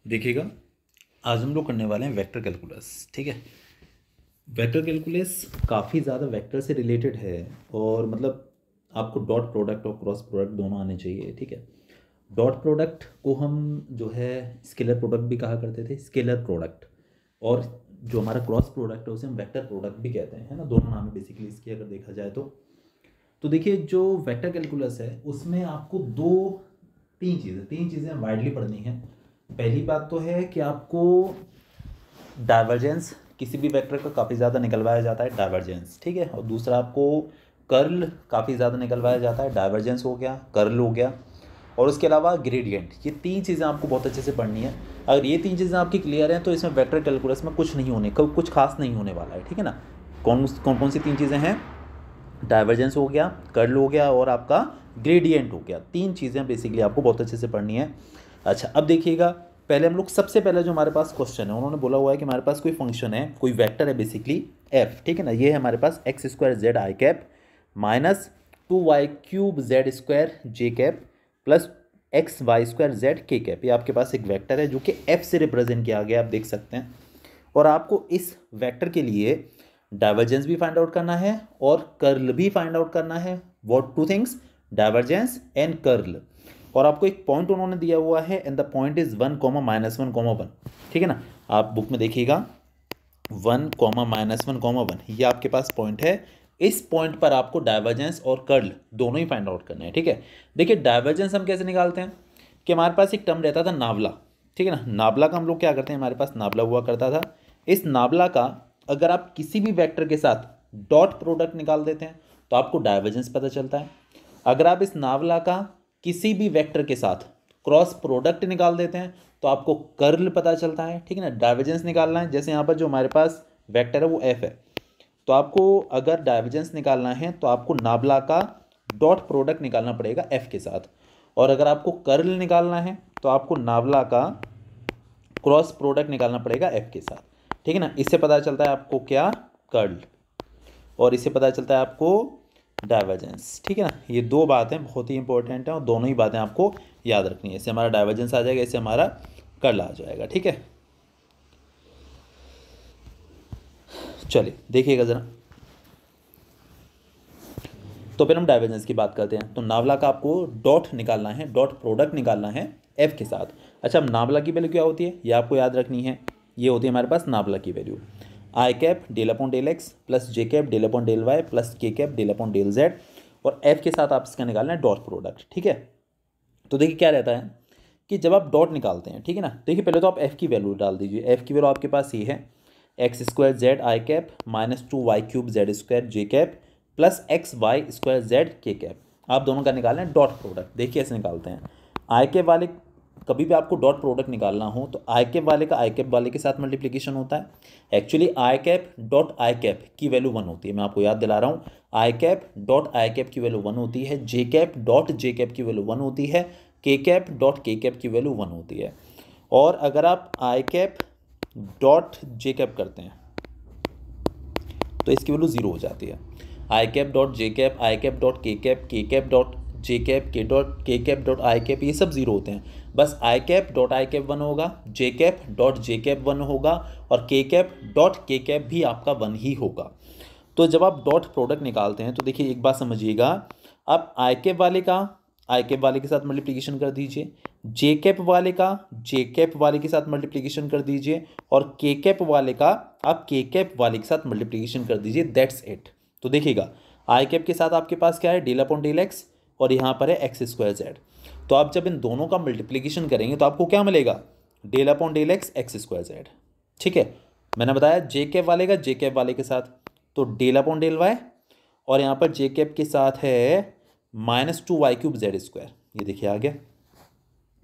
देखिएगा, आज हम लोग करने वाले हैं वेक्टर कैलकुलस। ठीक है, वेक्टर कैलकुलस काफ़ी ज़्यादा वेक्टर से रिलेटेड है और मतलब आपको डॉट प्रोडक्ट और क्रॉस प्रोडक्ट दोनों आने चाहिए। ठीक है, डॉट प्रोडक्ट को हम जो है स्केलर प्रोडक्ट भी कहा करते थे, स्केलर प्रोडक्ट। और जो हमारा क्रॉस प्रोडक्ट है उसे हम वेक्टर प्रोडक्ट भी कहते हैं, है ना। दोनों नाम है बेसिकली इसकी अगर देखा जाए तो देखिए, जो वेक्टर कैलकुलस है उसमें आपको तीन चीज़ें वाइडली पढ़नी है। पहली बात तो है कि आपको डाइवर्जेंस किसी भी वेक्टर का काफ़ी ज़्यादा निकलवाया जाता है, डाइवर्जेंस। ठीक है, और दूसरा आपको कर्ल काफ़ी ज़्यादा निकलवाया जाता है, डाइवर्जेंस हो गया, कर्ल हो गया। और उसके अलावा ग्रेडियंट। ये तीन चीज़ें आपको बहुत अच्छे से पढ़नी है। अगर ये तीन चीज़ें आपकी क्लियर हैं तो इसमें वेक्टर कैलकुलस में कुछ खास नहीं होने वाला है। ठीक है ना। कौन कौन कौन सी तीन चीज़ें हैं? डाइवर्जेंस हो गया, कर्ल हो गया और आपका ग्रेडियंट हो गया। तीन चीज़ें बेसिकली आपको बहुत अच्छे से पढ़नी है। अच्छा, अब देखिएगा, पहले हम लोग सबसे पहले जो हमारे पास क्वेश्चन है, उन्होंने बोला हुआ है कि हमारे पास कोई फंक्शन है, कोई वेक्टर है बेसिकली एफ। ठीक है ना, ये है हमारे पास X square Z I cap minus 2y³ Z square J cap plus X Y square Z के कैप। ये आपके पास एक वेक्टर है जो कि एफ से रिप्रेजेंट किया गया, आप देख सकते हैं। और आपको इस वेक्टर के लिए डाइवर्जेंस भी फाइंड आउट करना है और कर्ल भी फाइंड आउट करना है। What two things? Divergence and curl. और आपको एक पॉइंट उन्होंने दिया हुआ है एंड द पॉइंट इज 1, -1, 1। ठीक है ना, आप बुक में देखिएगा 1, -1, 1 ये आपके पास पॉइंट है। इस पॉइंट पर आपको डाइवर्जेंस और कर्ल दोनों ही फाइंड आउट करने हैं। ठीक है, देखिए डाइवर्जेंस हम कैसे निकालते हैं कि हमारे पास एक टर्म रहता था नावला। ठीक है ना, नावला का हम लोग क्या करते हैं, हमारे पास नावला हुआ करता था। इस नावला का अगर आप किसी भी वेक्टर के साथ डॉट प्रोडक्ट निकाल देते हैं तो आपको डाइवर्जेंस पता चलता है। अगर आप इस नावला का किसी भी वेक्टर के साथ क्रॉस प्रोडक्ट निकाल देते हैं तो आपको कर्ल पता चलता है। ठीक है ना, डाइवर्जेंस निकालना है, जैसे यहाँ पर जो हमारे पास वेक्टर है वो एफ है, तो आपको अगर डाइवर्जेंस निकालना है तो आपको नावला का डॉट प्रोडक्ट निकालना पड़ेगा एफ के साथ। और अगर आपको कर्ल निकालना है तो आपको नावला का क्रॉस प्रोडक्ट निकालना पड़ेगा एफ के साथ। ठीक है ना, इससे पता चलता है आपको क्या? कर्ल। और इससे पता चलता है आपको डाइवर्जेंस। ठीक है ना, ये दो बातें बहुत ही इंपॉर्टेंट हैं और दोनों ही बातें आपको याद रखनी है। इससे हमारा डाइवर्जेंस आ जाएगा, इससे हमारा कर्ल आ जाएगा। ठीक है, चलिए देखिएगा ज़रा। तो फिर हम डाइवर्जेंस की बात करते हैं। तो नावला का आपको डॉट निकालना है, डॉट प्रोडक्ट निकालना है एफ के साथ। अच्छा, अब नावला की वैल्यू क्या होती है ये आपको याद रखनी है। ये होती है हमारे पास नावला की value I cap del upon del x plus J cap del upon del Y plus के cap del upon del Z. और एफ के साथ आप इसका निकालना है डॉट प्रोडक्ट। ठीक है, तो देखिए क्या रहता है कि जब आप डॉट निकालते हैं, ठीक है ना, देखिए पहले तो आप एफ की वैल्यू डाल दीजिए। एफ की वैल्यू आपके पास ये है X square Z I cap -2y³ Z square J cap plus X Y square Z के कैप। आप दोनों का निकालना है डॉट प्रोडक्ट। देखिए ऐसे निकालते हैं। आई कैप वाले, कभी भी आपको डॉट प्रोडक्ट निकालना हो तो आई कैप वाले का आई कैप वाले के साथ मल्टीप्लिकेशन होता है। Actually I cap dot I cap की वैल्यू 1 होती है, मैं आपको याद दिला रहा हूँ। आई कैप डॉट आई कैप की वैल्यू 1 होती है, जे कैप डॉट जे कैप की वैल्यू 1 होती है, के कैप डॉट के कैप की वैल्यू 1 होती है। और अगर आप आई कैप डॉट जे कैप करते हैं तो इसकी वैल्यू 0 हो जाती है। आई कैप डॉट जे कैप, आई कैप डॉट के cap dot J cap, K cap dot I cap, ये सब 0 होते हैं। बस आई कैप डॉट आई कैप 1 होगा, जे कैप डॉट जे कैप 1 होगा और के कैप डॉट के कैप भी आपका 1 ही होगा। तो जब आप डॉट प्रोडक्ट निकालते हैं तो देखिए एक बात समझिएगा, आप आई कैप वाले के साथ मल्टीप्लिकेशन कर दीजिए, जे कैप वाले का जे कैप वाले के साथ मल्टीप्लिकेशन कर दीजिए और के कैप वाले का आप के कैप वाले के साथ मल्टीप्लिकेशन कर दीजिए। That's it. तो देखिएगा, आई कैप के साथ आपके पास क्या है, डेल अपॉन डेल एक्स और यहाँ पर है एक्स स्क्वायर जेड। तो आप जब इन दोनों का मल्टीप्लिकेशन करेंगे तो आपको क्या मिलेगा? Del upon del X X square Z. ठीक है, मैंने बताया जे कैप वाले का जे कैप वाले के साथ, तो डेल अपॉन डेल वाई और यहाँ पर जे कैप के साथ है -2y³ जेड स्क्वायर। ये देखिए आ गया।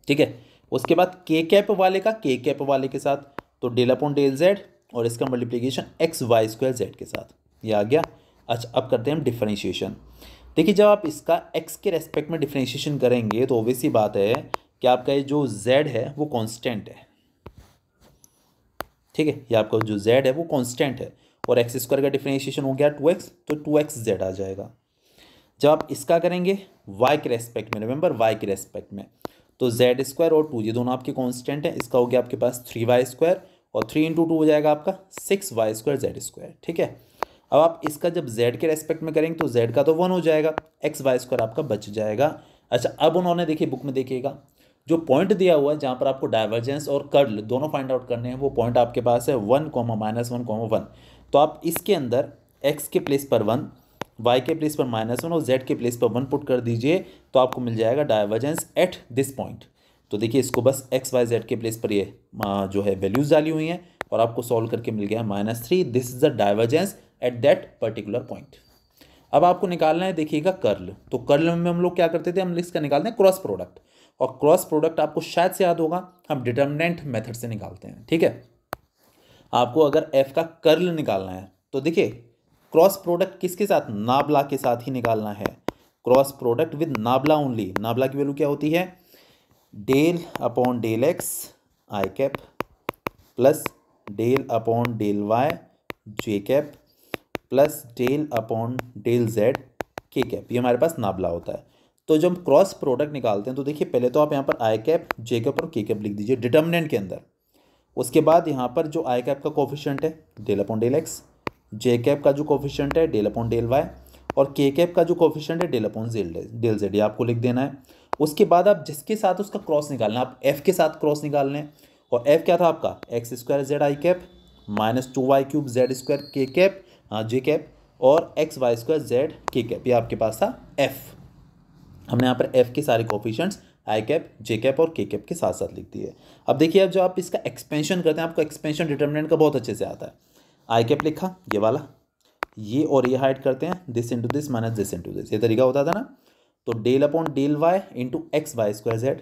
ठीक है, उसके बाद के कैप वाले का के कैप वाले के साथ, तो डेल अपॉन डेल जेड और इसका multiplication X Y square Z के साथ, ये आ गया। अच्छा, अब करते हैं हम डिफरेंशिएशन। देखिए जब आप इसका एक्स के रेस्पेक्ट में डिफरेंशिएशन करेंगे तो ऑब्वियस सी बात है कि आपका ये जो जेड है वो कांस्टेंट है। ठीक है, ये आपका जो जेड है वो कांस्टेंट है और एक्स स्क्वायर का डिफरेंशिएशन हो गया 2x, तो 2x जेड आ जाएगा। जब आप इसका करेंगे y के रेस्पेक्ट में, रिमेंबर y के रेस्पेक्ट में, तो जेड स्क्वायर और 2 ये दोनों आपके कांस्टेंट हैं, इसका हो गया आपके पास 3y² और 3 × 2 हो जाएगा आपका 6y² z²। ठीक है, अब आप इसका जब z के रेस्पेक्ट में करेंगे तो z का तो 1 हो जाएगा, xy² आपका बच जाएगा। अच्छा, अब उन्होंने देखिए बुक में देखिएगा जो पॉइंट दिया हुआ है जहाँ पर आपको डाइवर्जेंस और कर्ल दोनों फाइंड आउट करने हैं, वो पॉइंट आपके पास है 1, -1, 1। तो आप इसके अंदर x के प्लेस पर 1, y के प्लेस पर -1 और z के प्लेस पर 1 पुट कर दीजिए, तो आपको मिल जाएगा डाइवर्जेंस एट दिस पॉइंट। तो देखिए इसको बस x y z के प्लेस पर ये जो है वैल्यूज डाली हुई हैं और आपको सॉल्व करके मिल गया -3। This is the divergence at that particular point. अब आपको निकालना है देखिएगा कर्ल। तो कर्ल में हम लोग क्या करते थे, हम इसका निकालते हैं क्रॉस प्रोडक्ट, और क्रॉस प्रोडक्ट आपको शायद से याद होगा हम डिटर्मिनेंट मेथड से निकालते हैं। ठीक है, आपको अगर f का कर्ल निकालना है तो देखिए क्रॉस प्रोडक्ट किसके साथ, नाबला के साथ ही निकालना है। Cross product with nabla only. Nabla की वैल्यू क्या होती है, डेल अपॉन डेल x आई cap plus del upon del y जे cap plus del upon del z K cap, ये हमारे पास नाबला होता है। तो जब हम क्रॉस प्रोडक्ट निकालते हैं तो देखिए पहले तो आप यहाँ पर आई कैप जे कैप और के कैप लिख दीजिए डिटर्मिनेंट के अंदर। उसके बाद यहाँ पर जो आई कैप का कोफिशिएंट है डेल अपॉन डेल x, जे कैप का जो कोफिशिएंट है डेल अपॉन डेल y और के कैप का जो कोफिशिएंट है डेल अपॉन डेल z, ये आपको लिख देना है। उसके बाद आप जिसके साथ उसका क्रॉस निकालना है, आप f के साथ क्रॉस निकालने हैं, और f क्या था आपका x² z आई कैप -2y³ z² के कैप जे कैप और xy² z के कैप, ये आपके पास था f। हमने यहाँ पर f के सारे कोफिशिएंट्स आई कैप जे कैप और के कैप के साथ साथ लिख दिए। अब देखिए अब जो आप इसका एक्सपेंशन करते हैं, आपको एक्सपेंशन डिटर्मिनेंट का बहुत अच्छे से आता है। आई कैप लिखा ये वाला, ये और ये हाइड करते हैं this into this minus this into this, ये तरीका होता था ना। तो डेल अपॉन डेल y इंटू xy² z,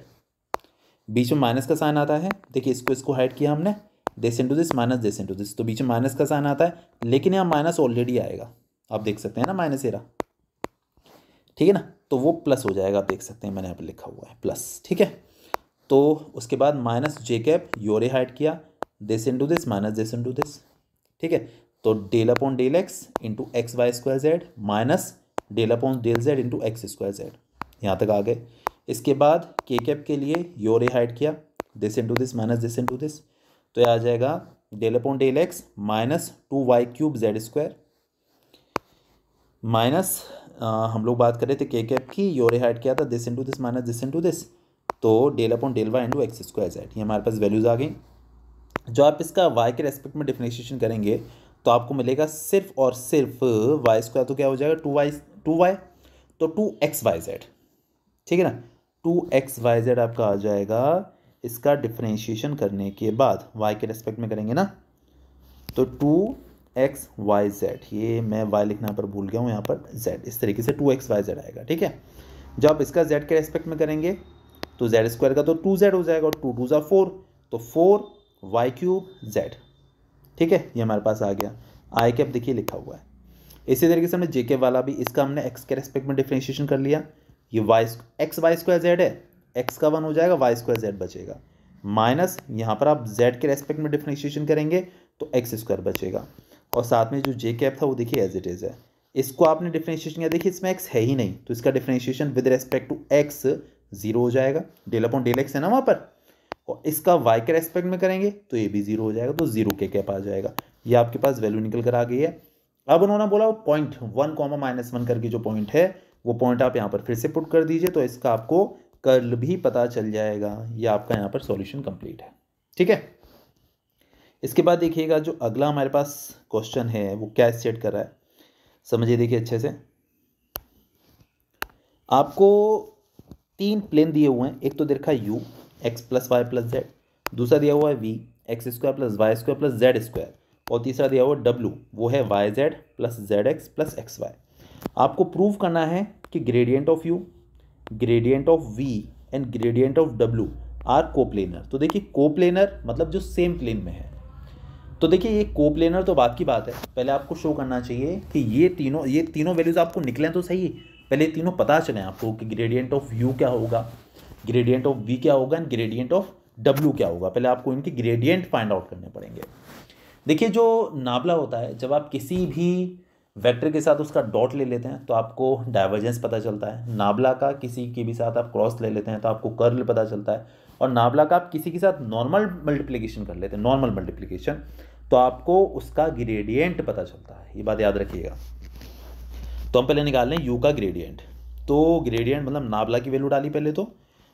बीच में माइनस का साइन आता है, देखिए इसको हाइड किया हमने, this into this minus this into this, तो बीच में माइनस का साइन आता है, लेकिन यहाँ माइनस ऑलरेडी आएगा, आप देख सकते हैं ना माइनस ये रहा, ठीक है ना, तो वो प्लस हो जाएगा, आप देख सकते हैं मैंने यहाँ पर लिखा हुआ है प्लस। ठीक है, तो उसके बाद माइनस जे कैप योरे हाइड किया, this into this minus this into this. ठीक है, तो del upon del x into xy² z minus del upon del z into x² z, यहाँ तक आ गए। इसके बाद के कैप के लिए योरे हाइड किया, this into this minus this into this, तो यह आ जाएगा del upon del x minus 2y³ z² minus हम लोग बात कर रहे थे के कैप की, योरे हाइड किया था this into this minus this into this, तो del upon del y into x² z, ये हमारे पास वैल्यूज आ गई। जो आप इसका y के रेस्पेक्ट में डिफरेंशिएशन करेंगे तो आपको मिलेगा सिर्फ और सिर्फ y², तो क्या हो जाएगा 2y तो 2xyz। ठीक है ना, 2xyz आपका आ जाएगा इसका डिफरेंशिएशन करने के बाद, y के रेस्पेक्ट में करेंगे ना, तो 2xyz, ये मैं y लिखना पर भूल गया हूँ, यहाँ पर z, इस तरीके से 2xyz आएगा। ठीक है, जब आप इसका z के रेस्पेक्ट में करेंगे तो z² का तो 2z हो जाएगा और 2 2 4, तो 4y³ z। ठीक है, ये हमारे पास आ गया। आई कैप देखिए लिखा हुआ है। इसी तरीके से हमने जे कैप वाला भी, इसका हमने x के रेस्पेक्ट में डिफरेंशिएशन कर लिया, ये xy² z है, x का 1 हो जाएगा, y² z बचेगा, माइनस यहाँ पर आप z के रेस्पेक्ट में डिफरेंशिएशन करेंगे तो x² बचेगा, और साथ में जो जे कैप था वो देखिए एज इट इज़ है। इसको आपने डिफरेंशिएशन किया, देखिए इसमें x है ही नहीं, तो इसका differentiation with respect to x 0 हो जाएगा, डेल अपॉन डेल x है ना वहाँ पर, और इसका y के रेस्पेक्ट में करेंगे तो ये भी 0 हो जाएगा, तो 0 के कैप आ जाएगा। ये आपके पास वैल्यू निकल कर आ गई है। अब उन्होंने बोला पॉइंट 1, -1 करके जो पॉइंट है वो पॉइंट आप यहाँ पर फिर से पुट कर दीजिए, तो इसका आपको कर्ल भी पता चल जाएगा। ये आपका यहाँ पर सॉल्यूशन कंप्लीट है। ठीक है, इसके बाद देखिएगा जो अगला हमारे पास क्वेश्चन है वो क्या स्टेट कर रहा है, समझिए देखिए अच्छे से। आपको 3 प्लेन दिए हुए हैं, एक तो देखा u x + y + z, दूसरा दिया हुआ है v x² + y² + z², और तीसरा दिया हुआ w, वो है yz + zx + xy। आपको प्रूव करना है कि gradient of u, gradient of v and gradient of w are coplanar. तो देखिए कोप्लेनर मतलब जो सेम प्लेन में है, तो देखिए ये कोप्लेनर तो बात की बात है, पहले आपको शो करना चाहिए कि ये तीनों वैल्यूज आपको निकलें तो सही, पहले तीनों पता चले आपको कि ग्रेडियंट ऑफ u क्या होगा, ग्रेडियंट ऑफ v क्या होगा एंड ग्रेडियंट ऑफ w क्या होगा। पहले आपको इनके ग्रेडियंट फाइंड आउट करने पड़ेंगे। देखिए जो नाबला होता है, जब आप किसी भी वेक्टर के साथ उसका डॉट ले लेते हैं तो आपको डाइवर्जेंस पता चलता है, नाबला का किसी के भी साथ आप क्रॉस ले लेते हैं तो आपको कर्ल पता चलता है, और नाबला का आप किसी के साथ नॉर्मल मल्टीप्लिकेशन कर लेते हैं, नॉर्मल मल्टीप्लिकेशन, तो आपको उसका ग्रेडियंट पता चलता है। ये बात याद रखिएगा। तो हम पहले निकाल लें यू का ग्रेडियंट। तो ग्रेडियंट मतलब नाबला की वैल्यू डाली पहले तो,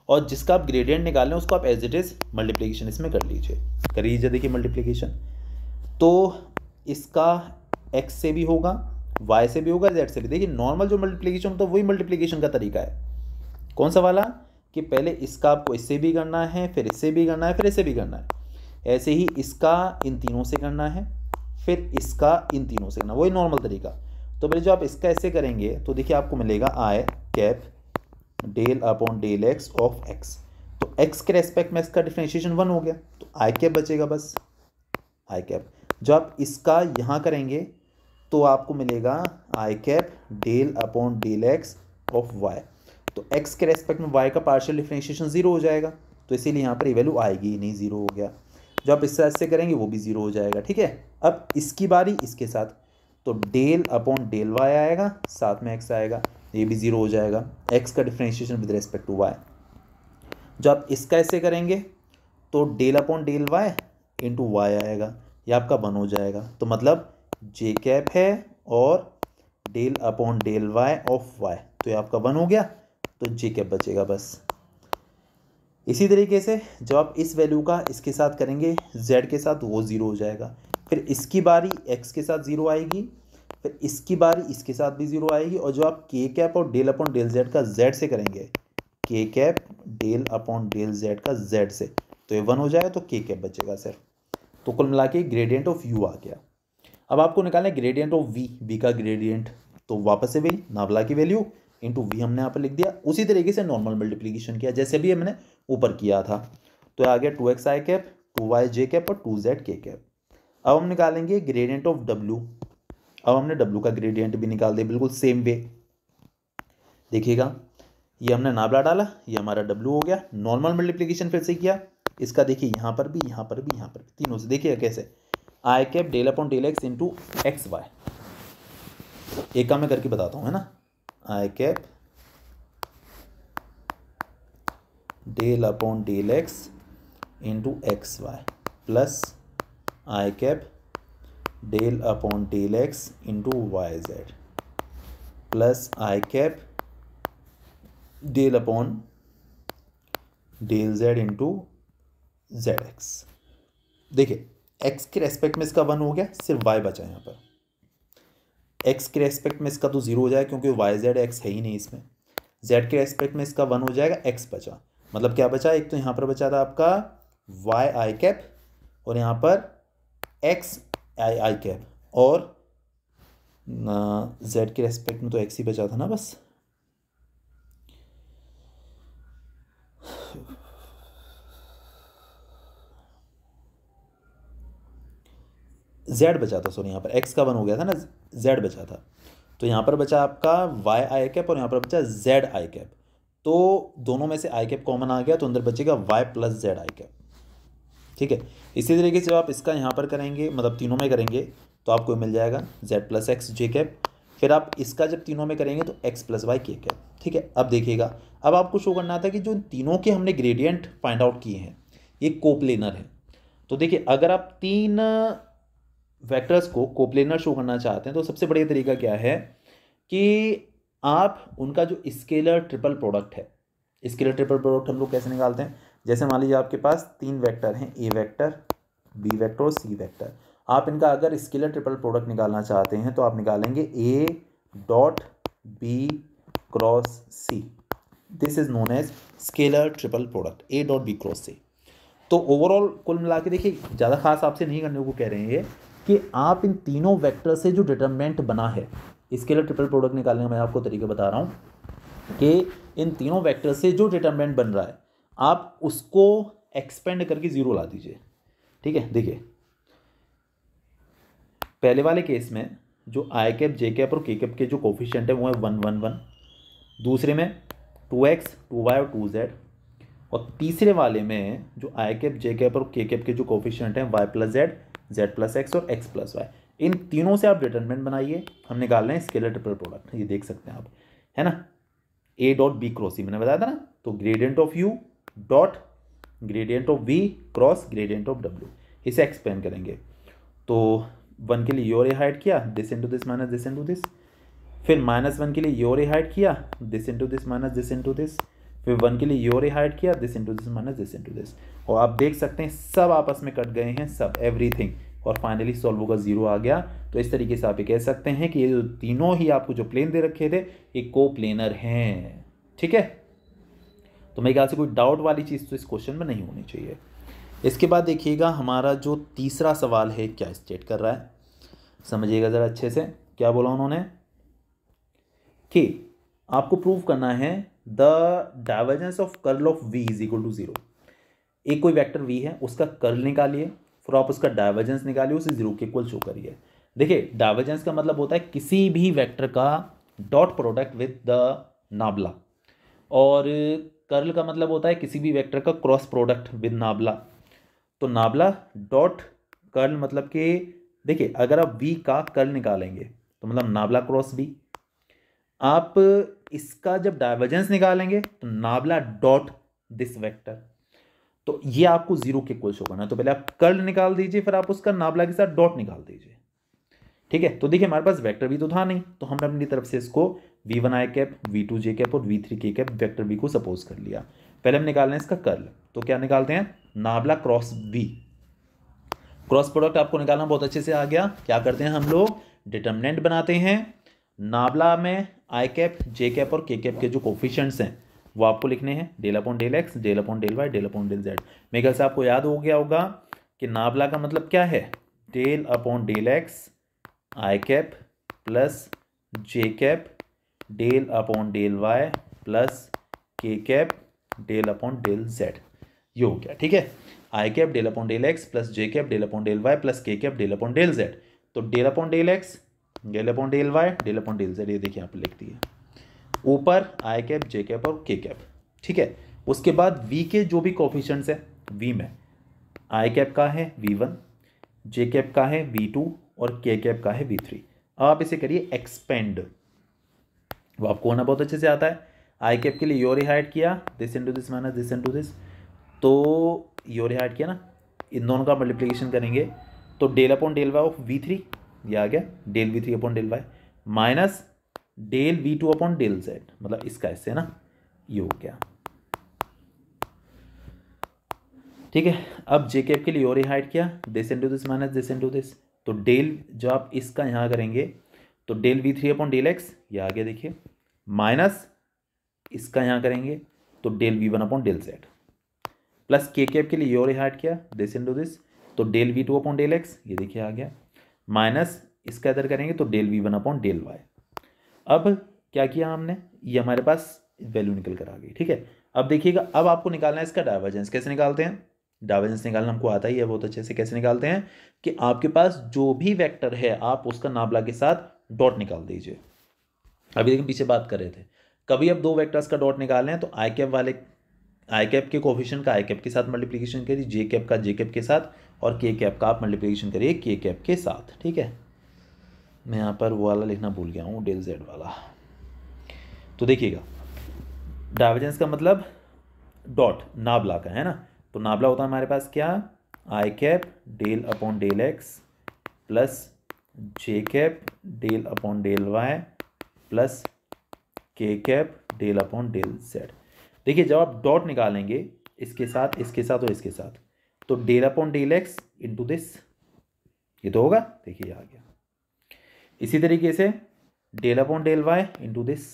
और जिसका आप ग्रेडियंट निकाल लें उसको आप एज इट इज़ मल्टीप्लिकेशन इसमें कर लीजिए, कर लीजिए। देखिए मल्टीप्लिकेशन तो इसका x से भी होगा, y से भी होगा, z से भी। देखिए नॉर्मल जो मल्टीप्लिकेशन होता है वही मल्टीप्लिकेशन का तरीका है। कौन सा वाला? कि पहले इसका आपको इससे भी करना है, फिर इससे भी करना है, फिर इससे भी करना है। ऐसे ही इसका इन तीनों से करना है, फिर इसका इन तीनों से करना, वही नॉर्मल तरीका। तो पहले जो आप इसका ऐसे करेंगे तो देखिए आपको मिलेगा आई cap del upon del X of X. तो x के रेस्पेक्ट में इसका डिफरेंशिएशन 1 हो गया, तो आई कैप बचेगा बस, आई कैप। जो आप इसका यहाँ करेंगे तो आपको मिलेगा आई cap del upon del X of Y. तो x के रेस्पेक्ट में y का पार्शियल डिफरेंशिएशन 0 हो जाएगा, तो इसीलिए यहाँ पर ये वैल्यू आएगी ही नहीं, 0 हो गया। जो आप इससे ऐसे करेंगे वो भी 0 हो जाएगा, ठीक है। अब इसकी बारी इसके साथ, तो डेल अपॉन डेल वाई आएगा, साथ में x आएगा, ये भी 0 हो जाएगा, x का differentiation with respect to y। जो आप इसका ऐसे करेंगे तो del upon del Y into Y आएगा, ये आपका 1 हो जाएगा। तो मतलब जे कैप है और del upon del Y of Y, तो ये आपका 1 हो गया, तो जे कैप बचेगा बस। इसी तरीके से जब आप इस वैल्यू का इसके साथ करेंगे z के साथ, वो 0 हो जाएगा। फिर इसकी बारी x के साथ 0 आएगी, फिर इसकी बारी इसके साथ भी 0 आएगी, और जो आप के कैप और डेल अपॉन डेल z का z से करेंगे, K cap del upon del z का z से, तो ये 1 हो जाएगा, तो के कैप बचेगा सिर्फ। तो कुल मिला के ग्रेडियंट ऑफ u आ गया। अब आपको निकालना है ग्रेडियंट ऑफ v का ग्रेडियंट, तो वापस से वही नाबला की वैल्यू इंटू वी हमने यहाँ पर लिख दिया, उसी तरीके से नॉर्मल मल्टीप्लिकेशन किया जैसे भी हमने ऊपर किया था। तो आ गया 2x आई कैप, 2y जे कैप और 2z के कैप। अब हम निकालेंगे ग्रेडियंट ऑफ w। अब हमने w का ग्रेडियंट भी निकाल दिया बिल्कुल सेम वे। देखिएगा ये हमने नाबला डाला, ये हमारा w हो गया। नॉर्मल मल्टीप्लिकेशन फिर से किया इसका, देखिए यहाँ पर भी, यहाँ पर भी, यहाँ पर भी, तीनों से। देखिएगा कैसे, I cap del upon del x into x Y. एक काम मैं करके बताता हूँ, है ना। I cap del upon del x into x Y plus I cap del upon del x into Y Z plus I cap del upon del Z into Z X. देखिए X के रेस्पेक्ट में इसका 1 हो गया, सिर्फ Y बचा यहाँ पर। एक्स के रेस्पेक्ट में इसका तो 0 हो जाएगा क्योंकि वाई जेड एक्स है ही नहीं इसमें। जेड के रेस्पेक्ट में इसका 1 हो जाएगा, एक्स बचा। मतलब क्या बचा, एक तो यहाँ पर बचा था आपका वाई आई कैप, और यहाँ पर एक्स आई कैप, और जेड के रेस्पेक्ट में तो एक्स ही बचा था ना बस। जेड बचा था, सॉरी यहाँ पर एक्स का 1 हो गया था ना, जेड बचा था। तो यहाँ पर बचा आपका वाई आई कैप और यहाँ पर बचा जेड आई कैप। तो दोनों में से आई कैप कॉमन आ गया, तो अंदर बचेगा Y plus Z I cap, ठीक है। इसी तरीके से जब आप इसका यहाँ पर करेंगे, मतलब तीनों में करेंगे, तो आपको मिल जाएगा Z plus x j cap. फिर आप इसका जब तीनों में करेंगे तो x plus Y k cap, ठीक है। अब देखिएगा, अब आपको शो करना था कि जो तीनों के हमने ग्रेडियंट फाइंड आउट किए हैं ये कोप्लेनर है। तो देखिए अगर आप 3 वेक्टर्स को कोप्लेनर शो करना चाहते हैं तो सबसे बढ़िया तरीका क्या है कि आप उनका जो स्केलर ट्रिपल प्रोडक्ट है, स्केलर ट्रिपल प्रोडक्ट हम लोग कैसे निकालते हैं, जैसे मान लीजिए आपके पास 3 वेक्टर हैं, ए वेक्टर, बी वेक्टर और सी वेक्टर। आप इनका अगर स्केलर ट्रिपल प्रोडक्ट निकालना चाहते हैं तो आप निकालेंगे A dot B cross C. This is known as scalar triple product, A dot B cross C. तो ओवरऑल कुल मिला के देखिए, ज़्यादा खास आपसे नहीं करने को कह रहे हैं ये, कि आप इन तीनों वेक्टर से जो डिटरमिनेंट बना है, स्केलर ट्रिपल प्रोडक्ट निकालने का मैं आपको तरीका बता रहा हूँ कि इन तीनों वेक्टर से जो डिटरमिनेंट बन रहा है आप उसको एक्सपेंड करके 0 ला दीजिए, ठीक है। देखिए पहले वाले केस में जो आई कैप जे कैप और के कैप के जो कोफिशिएंट है वो है 1 1 1, दूसरे में 2x 2y और 2z, और तीसरे वाले में जो आई कैप जे कैप और के कैप के जो कोफिशिएंट हैं y plus Z, Z plus x और एक्स प्लस वाई। इन तीनों से आप डिटरमिनेंट बनाइए, हम निकाल रहे हैं स्केलर ट्रिपल प्रोडक्ट, ये देख सकते हैं आप, है ना, A dot B cross C मैंने बताया था ना, तो gradient of U dot gradient of V cross gradient of W, इसे एक्सपेंड करेंगे। तो 1 के लिए योर ए हाइड किया, this into this minus this into this, फिर -1 के लिए योर ए हाइड किया, this into this minus this into this, फिर 1 के लिए योर ए हाइड किया, this into this minus this into this, और आप देख सकते हैं सब आपस में कट गए हैं, सब एवरीथिंग, और फाइनली सॉल्व होगा 0 आ गया। तो इस तरीके से आप ये कह सकते हैं कि ये जो तीनों ही आपको जो प्लेन दे रखे थे ये को प्लेनर हैं, ठीक है। तो मेरे ख्याल से कोई डाउट वाली चीज़ तो इस क्वेश्चन में नहीं होनी चाहिए। इसके बाद देखिएगा हमारा जो तीसरा सवाल है क्या स्टेट कर रहा है, समझिएगा ज़रा अच्छे से। क्या बोला उन्होंने कि आपको प्रूव करना है the divergence of curl of v is equal to 0। एक कोई वेक्टर v है, उसका कर्ल निकालिए, फिर आप उसका डाइवर्जेंस निकालिए, उसे 0 के इक्वल शो करिए। देखिए डाइवर्जेंस का मतलब होता है किसी भी वेक्टर का डॉट प्रोडक्ट विद द नाबला, और कर्ल का मतलब होता है किसी भी वेक्टर का क्रॉस प्रोडक्ट विद नाबला। तो नाबला डॉट कर्ल मतलब कि देखिए अगर आप v का कर्ल निकालेंगे तो मतलब नाबला क्रॉस v, आप इसका जब डाइवर्जेंस निकालेंगे तो नाबला डॉट दिस वेक्टर, तो ये आपको 0 के इक्वल शो करना है। तो पहले आप कर्ल निकाल दीजिए, फिर आप उसका नाबला के साथ डॉट निकाल दीजिए, ठीक है। तो देखिए हमारे पास वेक्टर भी तो था नहीं, तो हमने अपनी तरफ से इसको v1 i cap, v2 j cap और v3 k cap vector v को सपोज कर लिया। पहले हम निकाल रहे हैं इसका कर्ल, तो क्या निकालते हैं, नाबला क्रॉस v, क्रॉस प्रोडक्ट आपको निकालना बहुत अच्छे से आ गया। क्या करते हैं हम लोग, डिटर्मिनेंट बनाते हैं, नाबला में आई कैप जे कैप और के कैप के जो कोफिशिएंट्स हैं वो आपको लिखने हैं, del upon del x, del upon del Y, del upon del Z. मेरे ख्याल से आपको याद हो गया होगा कि नाबला का मतलब क्या है, del upon del x i cap plus J cap del upon del Y plus के cap del upon del Z, ये हो गया, ठीक है। आई cap del upon del x plus जे cap del upon del Y plus के cap del upon del z. तो del upon del x, del upon del Y, del upon del Z, ये देखिए यहाँ पे लिख दिया, ऊपर आई कैप जे कैप और के कैप, ठीक है। उसके बाद वी के जो भी कोफिशिएंट्स है, वी में आई कैप का है v1, जे कैप का है v2 और के कैप का है v3। आप इसे करिए एक्सपेंड, वो आपको होना बहुत अच्छे से आता है। आई कैप के लिए योर हाइड किया, this into this minus this into this, तो योर हाइड किया ना, इन दोनों का मल्टीप्लिकेशन करेंगे तो del upon del Y of v3, ये आ गया del v3 upon del Y, minus del v2 upon del z, मतलब इसका ऐसे है ना, ये हो गया, ठीक है। अब जे कैप के लिए योर हाइड किया, this into this minus this into this, तो डेल जो आप इसका यहाँ करेंगे तो del v3 upon del X, ये आ गया देखिए, माइनस इसका यहाँ करेंगे तो del v1 upon del z, plus के कैप के लिए योर हाइड किया, दिस इंटू दिस, तो del v2 upon del X, ये देखिए आ गया, माइनस इसका इधर करेंगे तो del v1 upon del Y. अब क्या किया हमने, ये हमारे पास वैल्यू निकल कर आ गई, ठीक है। अब देखिएगा, अब आपको निकालना है इसका डाइवर्जेंस। कैसे निकालते हैं, डाइवर्जेंस निकालना हमको आता ही है बहुत अच्छे से। कैसे निकालते हैं कि आपके पास जो भी वेक्टर है आप उसका नाबला के साथ डॉट निकाल दीजिए। अभी देखिए पीछे बात कर रहे थे, कभी अब दो वेक्टर्स का डॉट निकालें हैं तो आई कैप वाले आई कैप के कोफिशिएंट का आई कैप के साथ मल्टीप्लिकेशन करिए, जे कैप का जे कैप के साथ, और के कैप का आप मल्टीप्लिकेशन करिए के कैप के साथ, ठीक है। मैं यहाँ पर वो वाला लिखना भूल गया हूँ, डेल जेड वाला। तो देखिएगा डाइवर्जेंस का मतलब डॉट नाबला का है ना, तो नाबला होता है हमारे पास क्या, i cap del upon del x plus J cap del upon del Y plus के cap del upon del z. देखिए जब आप डॉट निकालेंगे इसके साथ और इसके साथ, तो del upon del x into this, ये तो होगा, देखिए आ गया। इसी तरीके से del upon del Y into this,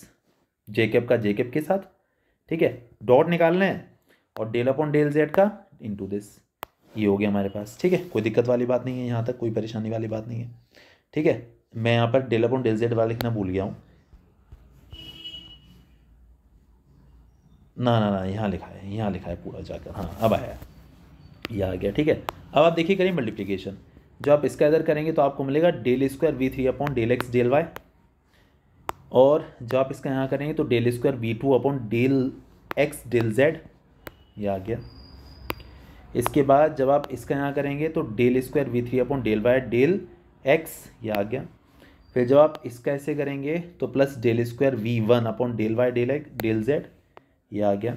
J cap का जे कैप के साथ, ठीक है, डॉट निकालना है, और डेल अपॉन डेल जेड का इंटू दिस, ये हो गया हमारे पास, ठीक है। कोई दिक्कत वाली बात नहीं है, यहाँ तक कोई परेशानी वाली बात नहीं है, ठीक है। मैं यहाँ पर डेल अपॉन डेल जेड वाला लिखना भूल गया हूँ, ना यहाँ लिखा है पूरा जाकर, हाँ अब आया, यह आ गया, ठीक है। अब आप देखिए करिए मल्टीप्लिकेशन, जो आप इसका इधर करेंगे तो आपको मिलेगा del square v3 upon del x del Y, और जब आप इसका यहाँ करेंगे तो del square v2 upon del x del Z, ये आ गया। इसके बाद जब आप इसका यहाँ करेंगे तो del square v3 upon del Y del X, ये आ गया। फिर जब आप इसका ऐसे करेंगे तो plus del square v1 upon del Y del Z, ये आ गया।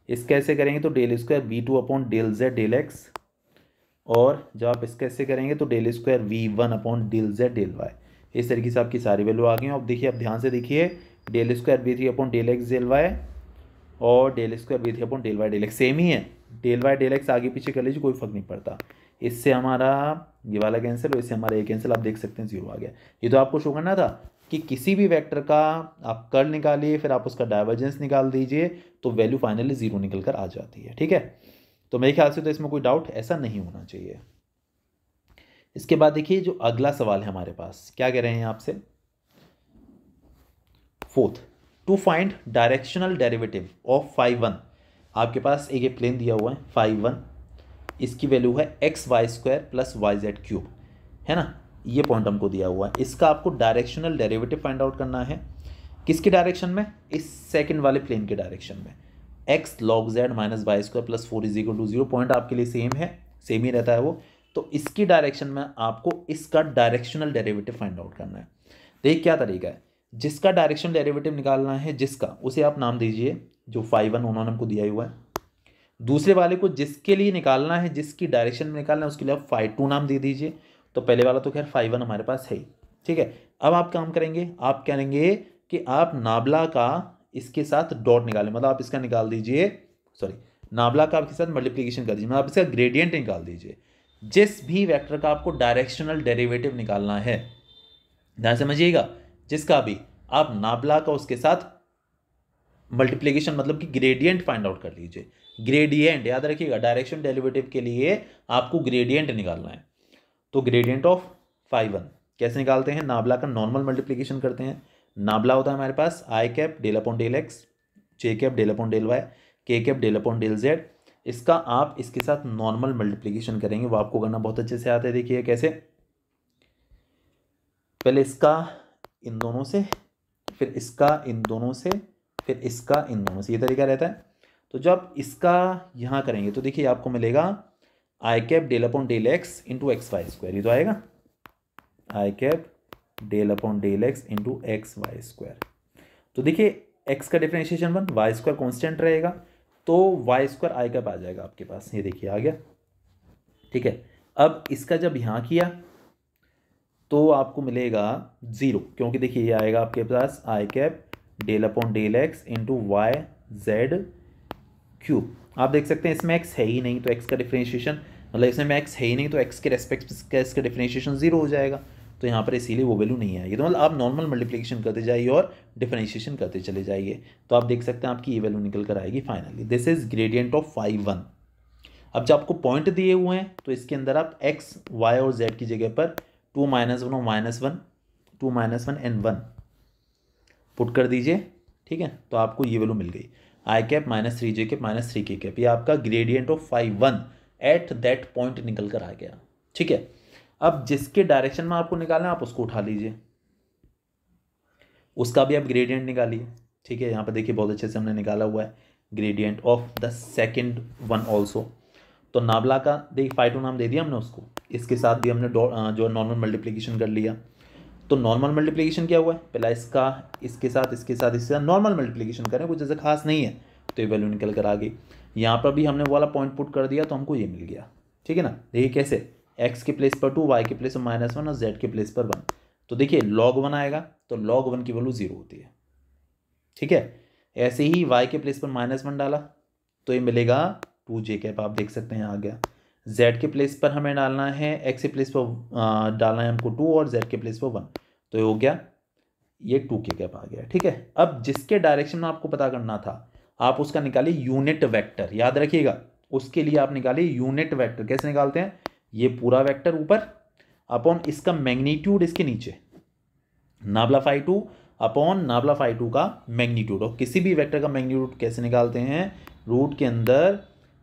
इसका ऐसे करेंगे तो del square v2 upon del Z del X, और जब आप इसका ऐसे करेंगे तो del square v1 upon del Z del Y. इस तरीके से आपकी सारी वैल्यू आ गई। अब देखिए, आप ध्यान से देखिए, del square v3 upon del x del Y और del square v3 upon del Y del x same ही है। डेल वाई डेल एक्स आगे पीछे कर लीजिए, कोई फर्क नहीं पड़ता। इससे हमारा ये वाला कैंसिल और इससे हमारा ये कैंसिल, आप देख सकते हैं 0 आ गया। ये तो आपको शो करना था कि किसी भी वेक्टर का आप कर्ल निकालिए, फिर आप उसका डाइवर्जेंस निकाल दीजिए, तो वैल्यू फाइनली 0 निकल कर आ जाती है। ठीक है, तो मेरे ख्याल से तो इसमें कोई डाउट ऐसा नहीं होना चाहिए। इसके बाद देखिए, जो अगला सवाल है हमारे पास, क्या कह रहे हैं आपसे, fourth, to find directional derivative of five one. आपके पास एक ये प्लेन दिया हुआ है फाइव वन, इसकी वैल्यू है X Y square plus Y Z cube, है ना। ये पॉइंट हमको दिया हुआ है, इसका आपको डायरेक्शनल डेरिवेटिव फाइंड आउट करना है। किसकी डायरेक्शन में, इस सेकंड वाले प्लेन के डायरेक्शन में। X log Z minus Y square plus 4 is equal to 0, point आपके लिए सेम है, सेम ही रहता है वो। तो इसकी डायरेक्शन में आपको इसका डायरेक्शनल डेरिवेटिव फाइंड आउट करना है। देखिए क्या तरीका है, जिसका डायरेक्शनल डेरिवेटिव निकालना है, जिसका, उसे आप नाम दीजिए, जो फाइव वन उन्होंने हमको दिया हुआ है। दूसरे वाले को जिसके लिए निकालना है, जिसकी डायरेक्शन में निकालना है, उसके लिए आप फाइव टू नाम दे दीजिए। तो पहले वाला तो खैर फाइव वन हमारे पास है ही। ठीक है, अब आप काम करेंगे, आप कहेंगे कि आप नाबला का इसके साथ डॉट निकालें, मतलब आप इसका निकाल दीजिए, सॉरी, नाबला का आपके साथ मल्टीप्लीकेशन कर दीजिए, मतलब आप इसका ग्रेडियंट निकाल दीजिए। जिस भी वेक्टर का आपको डायरेक्शनल डेरिवेटिव निकालना है, ध्यान समझिएगा, जिसका भी, आप नाबला का उसके साथ मल्टीप्लीकेशन मतलब कि ग्रेडियंट फाइंड आउट कर लीजिए। ग्रेडियंट याद रखिएगा, डायरेक्शन डेरिवेटिव के लिए आपको ग्रेडियंट निकालना है। तो ग्रेडियंट ऑफ फाइव वन कैसे निकालते हैं, नाबला का नॉर्मल मल्टीप्लीकेशन करते हैं। नाबला होता है हमारे पास i cap del upon del x, j cap del upon del y, k cap del upon del z. इसका आप इसके साथ नॉर्मल मल्टीप्लीकेशन करेंगे, वो आपको करना बहुत अच्छे से आता है। देखिए कैसे, पहले इसका इन दोनों से, फिर इसका इन दोनों से, फिर इसका इन दोनों से, ये तरीका रहता है। तो जब इसका यहाँ करेंगे तो देखिए आपको मिलेगा आई cap del upon del x into x Y square, ये तो आएगा i cap del upon del x into x Y square. तो देखिए एक्स का डिफरेंशिएशन 1, वाई स्क्वायर कॉन्स्टेंट रहेगा, तो वाई स्क्वायर आई कैप आ जाएगा आपके पास, ये देखिए आ गया। ठीक है, अब इसका जब यहाँ किया तो आपको मिलेगा 0, क्योंकि देखिए ये आएगा आपके पास i cap del upon del x into Y Z cube. आप देख सकते हैं इसमें एक्स है ही नहीं, तो एक्स का डिफरेंशिएशन, मतलब इसमें एक्स है ही नहीं, तो एक्स के रेस्पेक्ट में इसका डिफरेंशिएशन 0 हो जाएगा। तो यहाँ पर इसीलिए वो वैल्यू नहीं आएगी। तो मतलब आप नॉर्मल मल्टीप्लिकेशन करते जाइए और डिफरेंशिएशन करते चले जाइए, तो आप देख सकते हैं आपकी ये वैल्यू निकल कर आएगी finally. This is gradient of five one. अब जब आपको पॉइंट दिए हुए हैं तो इसके अंदर आप एक्स वाई और जेड की जगह पर 2 - 1 और -1, 2 - 1 एंड 1 पुट कर दीजिए। ठीक है, तो आपको ये वैल्यू मिल गई, आई कैप माइनस 3 जे कैप माइनस 3 के कैप। ये आपका gradient of five one at that point निकल कर आ गया। ठीक है, अब जिसके डायरेक्शन में आपको निकालना है आप उसको उठा लीजिए, उसका भी आप ग्रेडियंट निकालिए। ठीक है, यहाँ पर देखिए बहुत अच्छे से हमने निकाला हुआ है gradient of the second one also. तो नाबला का देखिए फाइव टू नाम दे दिया हमने उसको, इसके साथ भी हमने जो नॉर्मल मल्टीप्लिकेशन कर लिया। तो नॉर्मल मल्टीप्लिकेशन क्या हुआ है, पहला इसका इसके साथ इसके साथ इसके साथ नॉर्मल मल्टीप्लिकेशन करें, कुछ ऐसा खास नहीं है, तो ये वैल्यू निकल कर आ गई। यहाँ पर भी हमने वो वाला पॉइंट पुट कर दिया तो हमको ये मिल गया। ठीक है ना, देखिए कैसे, एक्स के प्लेस पर 2, वाई के प्लेस पर -1 और जेड के प्लेस पर 1। तो देखिए log 1 आएगा, तो log 1 की वैल्यू 0 होती है। ठीक है, ऐसे ही y के प्लेस पर -1 डाला तो ये मिलेगा 2 जे कैप, आप देख सकते हैं आ गया। z के प्लेस पर हमें डालना है, x के प्लेस पर डालना है हमको 2 और z के प्लेस पर 1, तो ये हो गया, ये 2 के कैप आ गया। ठीक है, अब जिसके डायरेक्शन में आपको पता करना था आप उसका निकालिए यूनिट वेक्टर, याद रखिएगा, उसके लिए आप निकालिए यूनिट वेक्टर। कैसे निकालते हैं, ये पूरा वेक्टर ऊपर अपॉन इसका मैग्नीट्यूड इसके नीचे, नाबला फाई 2 अपॉन नाबला फाई 2 का मैग्नीट्यूड। और किसी भी वेक्टर का मैग्नीट्यूड कैसे निकालते हैं, रूट के अंदर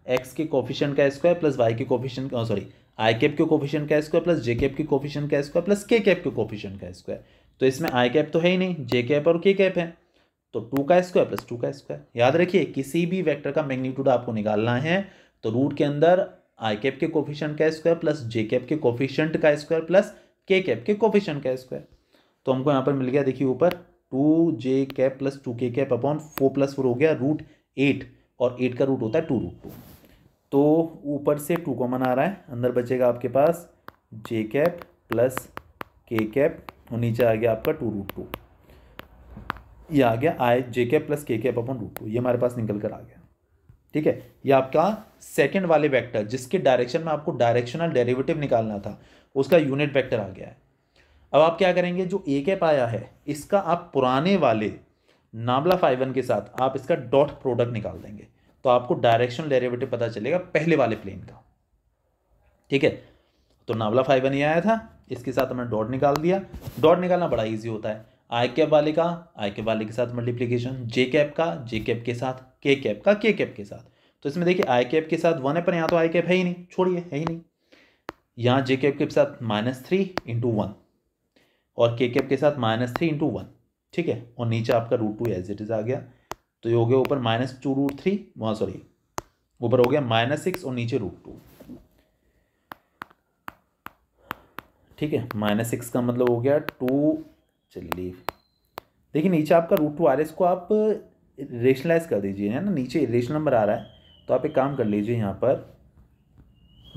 एक्स के कोफिशिएंट का स्क्वायर प्लस वाई के कोफिशिएंट का, सॉरी, आई कैप के कोफिशिएंट का स्क्वायर प्लस जे कैप के कोफिशिएंट का स्क्वायर प्लस के कैप के कोफिशिएंट का स्क्वायर। तो इसमें आई कैप तो है ही नहीं, जे कैप और के कैप है, तो 2 का स्क्वायर प्लस 2 का स्क्वायर। याद रखिए किसी भी वेक्टर का मैग्नीट्यूड आपको निकालना है तो रूट के अंदर आई कैप के कोफिशिएंट का स्क्वायर प्लस जे कैप के कोफिशिएंट का स्क्वायर प्लस के कैप के कोफिशिएंट का स्क्वायर। तो हमको यहाँ पर मिल गया, देखिए ऊपर 2j cap plus 2k cap upon 4+4 हो गया √8, और 8 का रूट होता है 2√2। तो ऊपर से 2 कॉमन आ रहा है, अंदर बचेगा आपके पास j cap plus k cap और नीचे आ गया आपका 2√2। ये आ गया j cap plus k cap upon √2, ये हमारे पास निकल कर आ गया। ठीक है, ये आपका सेकंड वाले वेक्टर जिसके डायरेक्शन में आपको डायरेक्शनल डेरिवेटिव निकालना था उसका यूनिट वेक्टर आ गया है। अब आप क्या करेंगे, जो ए कैप आया है इसका आप पुराने वाले नाबला फाइवन के साथ आप इसका डॉट प्रोडक्ट निकाल देंगे, तो आपको डायरेक्शनल डेरिवेटिव पता चलेगा पहले वाले प्लेन का। ठीक है, तो नाबला फाइवन ही आया था, इसके साथ हमने डॉट निकाल दिया। डॉट निकालना बड़ा ईजी होता है, आई कैप वाले का आई कैप वाले के साथ मल्टीप्लीकेशन, जे कैप का जे कैप के साथ, के कैप का के कैप के साथ। तो इसमें देखिए आई कैप के साथ 1 है, पर यहाँ तो आई कैप है ही नहीं, छोड़िए है ही नहीं। यहाँ जे कैप के साथ -3 × 1 और के कैप के साथ -3 × 1। ठीक है, और नीचे आपका √2 एज इट इज आ गया। तो ये हो गया ऊपर -2√3, वहाँ सॉरी ऊपर हो गया -6 और नीचे √2। ठीक है, -6 का मतलब हो गया 2, चलिए देखिए नीचे आपका √2 आ रहा है, इसको आप रेशनलाइज कर दीजिए, है ना, नीचे रेशनल नंबर आ रहा है। तो आप एक काम कर लीजिए, यहाँ पर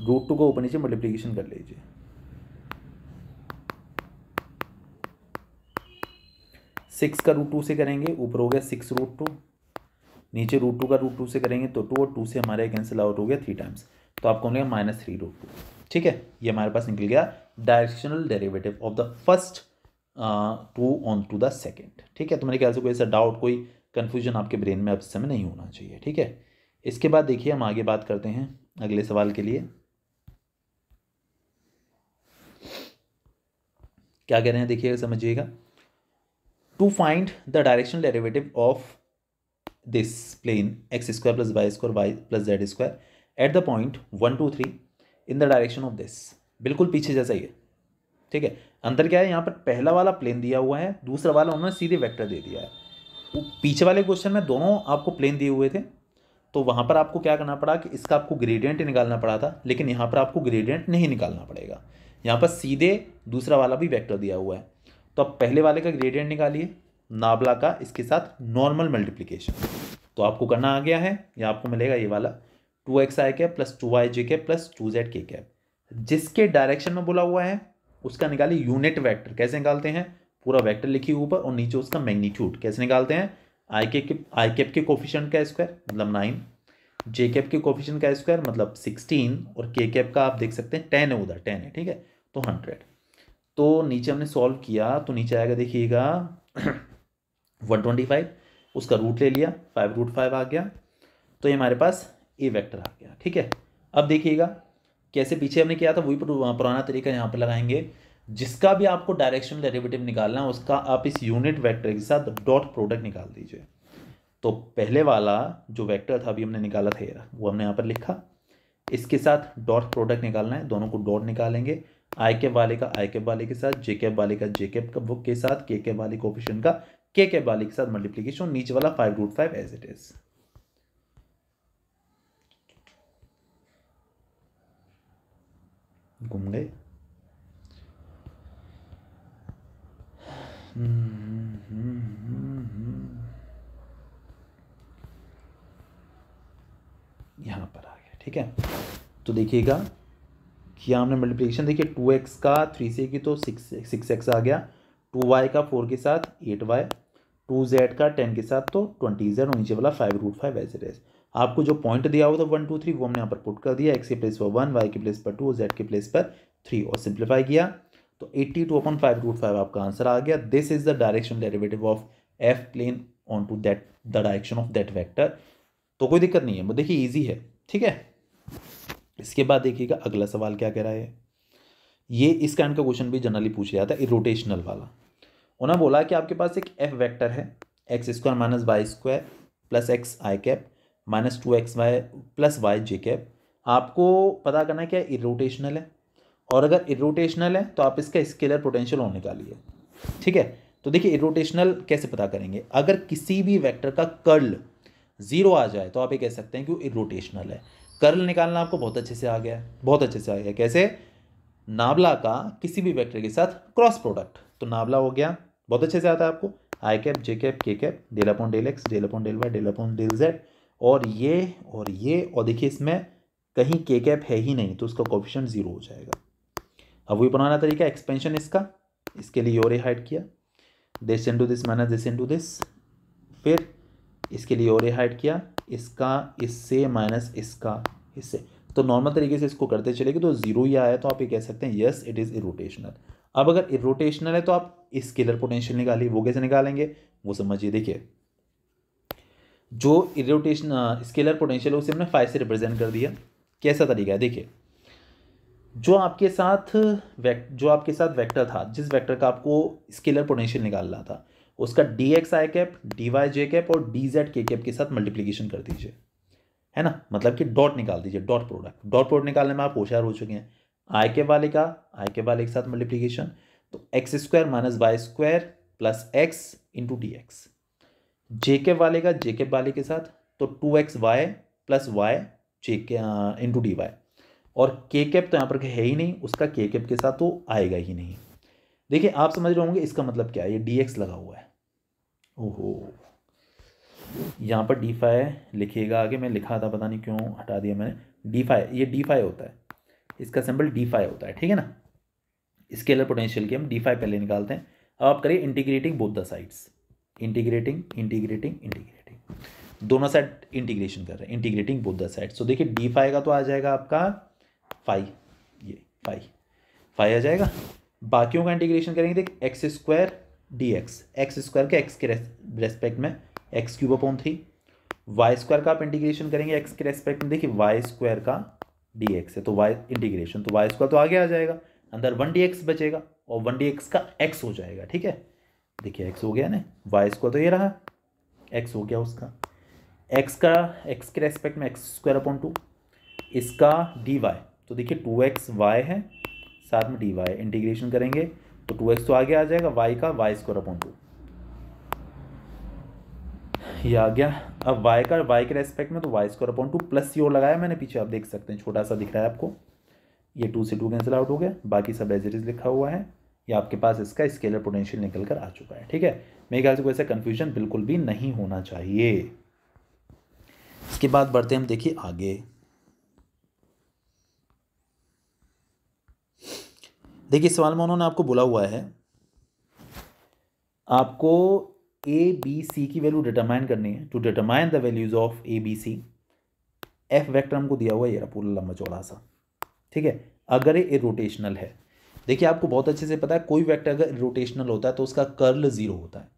√2 को ऊपर नीचे मल्टीप्लीकेशन कर लीजिए। 6 का √2 से करेंगे, ऊपर हो गया 6√2, नीचे √2 का √2 से करेंगे तो 2 और 2 से हमारे कैंसिल आउट हो गया 3 टाइम्स, तो आपको मिलेगा -3√2। ठीक है, ये हमारे पास निकल गया directional derivative of the first 2 on to the second. ठीक है, तो मेरे ख्याल से कोई ऐसा डाउट, कोई कन्फ्यूजन आपके ब्रेन में अब इस समय नहीं होना चाहिए। ठीक है, इसके बाद देखिए हम आगे बात करते हैं अगले सवाल के लिए। क्या कह रहे हैं देखिएगा, समझिएगा। To find the directional derivative of this plane x² + y² y + z² at the point 1 2 3 in the direction of this. बिल्कुल पीछे जैसा ही है। ठीक है, अंदर क्या है, यहाँ पर पहला वाला प्लेन दिया हुआ है, दूसरा वाला उन्होंने सीधे वेक्टर दे दिया है। पीछे वाले क्वेश्चन में दोनों आपको प्लेन दिए हुए थे, तो वहाँ पर आपको क्या करना पड़ा कि इसका आपको ग्रेडियंट निकालना पड़ा था, लेकिन यहाँ पर आपको ग्रेडियंट नहीं निकालना पड़ेगा, यहाँ पर सीधे दूसरा वाला भी वेक्टर दिया हुआ है। तो आप पहले वाले का ग्रेडियंट निकालिए, नाबला का इसके साथ नॉर्मल मल्टीप्लिकेशन, तो आपको करना आ गया है, या आपको मिलेगा ये वाला 2xi cap plus 2yj cap plus 2zk cap. जिसके डायरेक्शन में बोला हुआ है उसका निकालिए यूनिट वेक्टर। कैसे निकालते हैं, पूरा वेक्टर लिखिए ऊपर और नीचे उसका मैग्नीट्यूड। कैसे निकालते हैं, आई कैप के कोफिशिएंट का स्क्वायर मतलब 9, जे कैप के कोफिशिएंट का स्क्वायर मतलब 16, और के कैप का आप देख सकते हैं 10 है, उधर 10 है। ठीक है, तो 100। तो नीचे हमने सॉल्व किया तो नीचे आएगा देखिएगा 125, उसका रूट ले लिया, 5√5 आ गया, तो ये हमारे पास ए वेक्टर आ गया। ठीक है, अब देखिएगा कैसे पीछे हमने किया था वही पुराना तरीका यहाँ पर लगाएंगे। जिसका भी आपको डायरेक्शनल डेरिवेटिव निकालना है उसका आप इस यूनिट वेक्टर के साथ डॉट प्रोडक्ट निकाल दीजिए। तो पहले वाला जो वेक्टर था अभी हमने निकाला था ये, वो हमने यहाँ पर लिखा, इसके साथ डॉट प्रोडक्ट निकालना है, दोनों को डॉट निकालेंगे, आई कैप वाले का आई कैप वाले के साथ, जे कैप वाले का जे कैप के साथ, के कैप वाले कोफिशिएंट का के कैप वाले के साथ मल्टीप्लीकेशन, नीचे वाला 5√5 एज इट इज। घूम गए। यहाँ पर आ गया। ठीक है, तो देखिएगा कि हमने मल्टीप्लिकेशन देखिए 2x का 3 से की तो 6x आ गया, 2y का 4 के साथ 8y, 2z का 10 के साथ तो 20z, और नीचे वाला 5√5 एज इट इज। आपको जो पॉइंट दिया हुआ था 1 2 3 वो हमने यहाँ पर पुट कर दिया, x के प्लेस पर 1, y के प्लेस पर 2, z के प्लेस पर 3, और सिंप्लीफाई किया तो 82/5√5 आपका आंसर आ गया। This is the direction derivative of F plane on to that the direction of that vector. तो कोई दिक्कत नहीं है, वो देखिए ईजी है। ठीक है, इसके बाद देखिएगा अगला सवाल क्या कह रहा है। ये इस काइंड का क्वेश्चन भी जनरली पूछ लिया था, इरोटेशनल वाला। उन्होंने बोला कि आपके पास एक एफ वेक्टर है, x² - y² प्लस x आई cap minus 2xy plus y जे कैप। आपको पता करना है क्या इरोटेशनल है, और अगर इरोटेशनल है तो आप इसका स्केलर पोटेंशियल और निकालिए। ठीक है, तो देखिए इरोटेशनल कैसे पता करेंगे, अगर किसी भी वेक्टर का कर्ल 0 आ जाए तो आप ये कह सकते हैं कि वो इरोटेशनल है। कर्ल निकालना आपको बहुत अच्छे से आ गया है, बहुत अच्छे से आ गया। कैसे, नावला का किसी भी वेक्टर के साथ क्रॉस प्रोडक्ट, तो नावला हो गया, बहुत अच्छे से आता है आपको, I cap J cap K cap del upon del x del upon del Y del upon del Z, और देखिए इसमें कहीं के कैप है ही नहीं तो उसका कोफिशिएंट 0 हो जाएगा। अब वही पुराना तरीका एक्सपेंशन इसका, इसके लिए और हाइड किया, this into this minus this into this, फिर इसके लिए और हाइड किया, इसका इससे माइनस इसका इससे, तो नॉर्मल तरीके से इसको करते चलेंगे तो 0 ही आया तो आप ये कह सकते हैं यस इट इज़ इरोटेशनल। अब अगर इरोटेशनल है तो आप स्केलर पोटेंशियल निकालिए, वो कैसे निकालेंगे वो समझिए। देखिए जो इरोटेशन स्केलर पोटेंशियल है उसे हमने फाई से रिप्रेजेंट कर दिया। कैसा तरीका है, देखिए जो आपके साथ वेक्टर था, जिस वेक्टर का आपको स्केलर पोटेंशियल निकालना था, उसका D x i cap D Y J cap और डी जेड के कैप के साथ मल्टीप्लीकेशन कर दीजिए, है ना, मतलब कि डॉट निकाल दीजिए, डॉट प्रोडक्ट निकालने में आप होशियार हो चुके हैं। आई कैप वाले के साथ मल्टीप्लीकेशन, तो x square minus Y square plus x into d x, j cap वाले के साथ तो 2x वाई प्लस वाई जे के इंटू डी वाई, और के कैप तो यहाँ पर है ही नहीं, उसका के कैप के साथ तो आएगा ही नहीं। देखिए आप समझ रहे होंगे इसका मतलब क्या है, ये डी एक्स लगा हुआ है, ओहो यहाँ पर डी फाई लिखिएगा, आगे मैं लिखा था पता नहीं क्यों हटा दिया मैंने, डी फाई, ये डी फाई होता है, इसका सिंबल डी फाई होता है, ठीक है ना। स्केलर पोटेंशियल की हम डी फाई पहले निकालते हैं। अब आप करिए integrating both the sides, integrating दोनों साइड इंटीग्रेशन कर रहे हैं, इंटीग्रेटिंग बोथ द साइड्स। तो देखिए डी फाई का तो आ जाएगा आपका फाई, ये फाई आ जाएगा, बाकियों का इंटीग्रेशन करेंगे, देख X square D X square के एक्स के रेस्पेक्ट में X cube upon 3, Y square का आप इंटीग्रेशन करेंगे एक्स के रेस्पेक्ट में, देखिए वाई स्क्वायर का डी एक्स है तो वाई इंटीग्रेशन, तो वाई स्क्वायर तो आगे आ जाएगा, अंदर 1 dx बचेगा और 1 dx का x हो जाएगा, ठीक है। देखिए x हो गया ना, वाई स्क्वायर तो ये रहा, x हो गया उसका, x के रेस्पेक्ट में एक्स स्क्वायर अपॉन 2, इसका dy, तो देखिए 2x y है साथ में dy, इंटीग्रेशन करेंगे तो 2x तो आगे आ जाएगा, y का वाई स्क्वायर अपॉन 2 ये आ गया। अब y के रेस्पेक्ट में तो वाई स्क्वायर अपॉन 2 प्लस सी और लगाया मैंने पीछे, आप देख सकते हैं छोटा सा दिख रहा है आपको, ये 2 से 2 कैंसिल आउट हो गया, बाकी सब एज इट इज लिखा हुआ है, ये आपके पास इसका स्केलर पोटेंशियल निकल कर आ चुका है, ठीक है। मेरे ख्याल से कोई ऐसा कन्फ्यूजन बिल्कुल भी नहीं होना चाहिए। इसके बाद बढ़ते हम देखिए आगे, देखिए सवाल में उन्होंने आपको बोला हुआ है आपको ए बी सी की वैल्यू डिटरमाइन करनी है, to determine the values of A B C, F vector हमको दिया हुआ है ये पूरा लंबा चौड़ा सा, ठीक है। अगर ये इरोटेशनल है, देखिए आपको बहुत अच्छे से पता है कोई वेक्टर अगर इरोटेशनल होता है तो उसका कर्ल 0 होता है,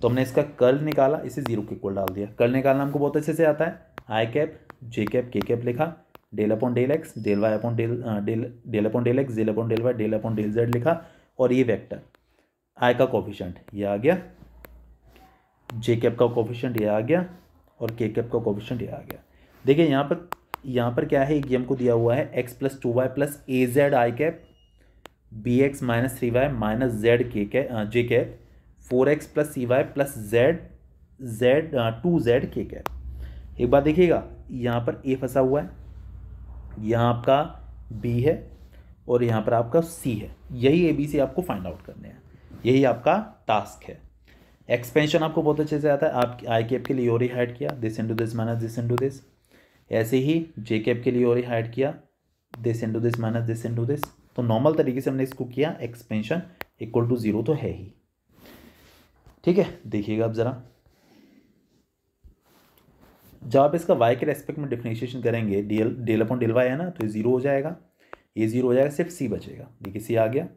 तो हमने इसका कर्ल निकाला, इसे 0 के इक्वल डाल दिया। कर्ल निकालना हमको बहुत अच्छे से आता है, आई cap J cap K cap लिखा, del upon del x del Y upon del upon del x del upon del Y del upon del Z लिखा, और ये वेक्टर आई का कोफिशिएंट ये आ गया, जे कैप का कोफिशिएंट ये आ गया, और के कैप का कोफिशिएंट ये आ गया। देखिए यहाँ पर क्या है, ये हमको दिया हुआ है X plus 2y plus A Z I cap B X minus 3y minus Z के cap J cap 4x plus C Y plus Z 2z K cap. एक बात देखिएगा यहाँ पर a फंसा हुआ है, यहाँ आपका b है और यहाँ पर आपका c है, यही ABC आपको फाइंड आउट करने हैं, यही आपका टास्क है। एक्सपेंशन आपको बहुत अच्छे से आता है, आप आई कैप के लिए और ही हाइड किया, this into this minus this into this, ऐसे ही जे कैप के लिए और ही हाइड किया, this into this minus this into this, तो नॉर्मल तरीके से हमने इसको किया, एक्सपेंशन इक्वल टू 0 तो है ही, ठीक है। देखिएगा अब जरा, जब आप इसका y के रेस्पेक्ट में डिफरेंशिएशन करेंगे, डेल अपॉन डेल वाई है ना, तो ये 0 हो जाएगा, ये 0 हो जाएगा, सिर्फ c बचेगा, देखिए c आ गया,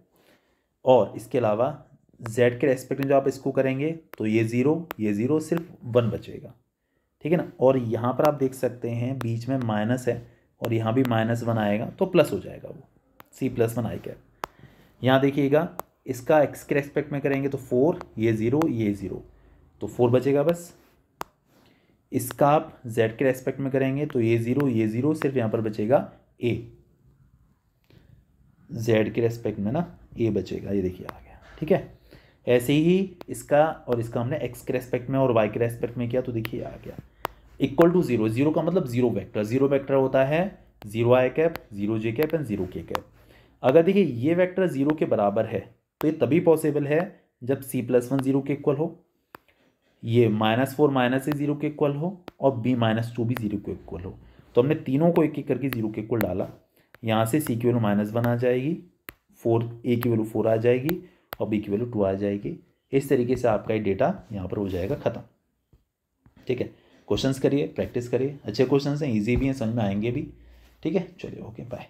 और इसके अलावा z के रेस्पेक्ट में जो आप इसको करेंगे तो ये 0 सिर्फ 1 बचेगा, ठीक है ना। और यहाँ पर आप देख सकते हैं बीच में माइनस है और यहाँ भी -1 आएगा तो प्लस हो जाएगा, वो c+1 आई कैप। यहाँ देखिएगा इसका x के रेस्पेक्ट में करेंगे तो 4, ये 0 तो 4 बचेगा बस, इसका आप z के रेस्पेक्ट में करेंगे तो ये 0 सिर्फ यहाँ पर बचेगा a, z के रेस्पेक्ट में ना a बचेगा, ये देखिए आ गया, ठीक है। ऐसे ही इसका और इसका हमने x के रेस्पेक्ट में और y के रेस्पेक्ट में किया तो देखिए आ गया, इक्वल टू 0 का मतलब 0 वेक्टर होता है 0 आई कैप 0 जे कैप एंड 0 के कैप। अगर देखिए ये वेक्टर 0 के बराबर है तो ये तभी पॉसिबल है जब c+1 0 के इक्वल हो, ये -4 -a 0 के इक्वल हो और b-2 भी 0 के इक्वल हो। तो हमने तीनों को एक एक करके 0 के इक्वल डाला, यहाँ से c की वैल्यू -1 आ जाएगी, a की वैल्यू 4 आ जाएगी और b की वैल्यू 2 आ जाएगी। इस तरीके से आपका ये डेटा यहाँ पर हो जाएगा ख़त्म। ठीक है, क्वेश्चंस करिए, प्रैक्टिस करिए, अच्छे क्वेश्चंस हैं, ईजी भी हैं, समझ में आएंगे भी। ठीक है, चलिए ओके बाय।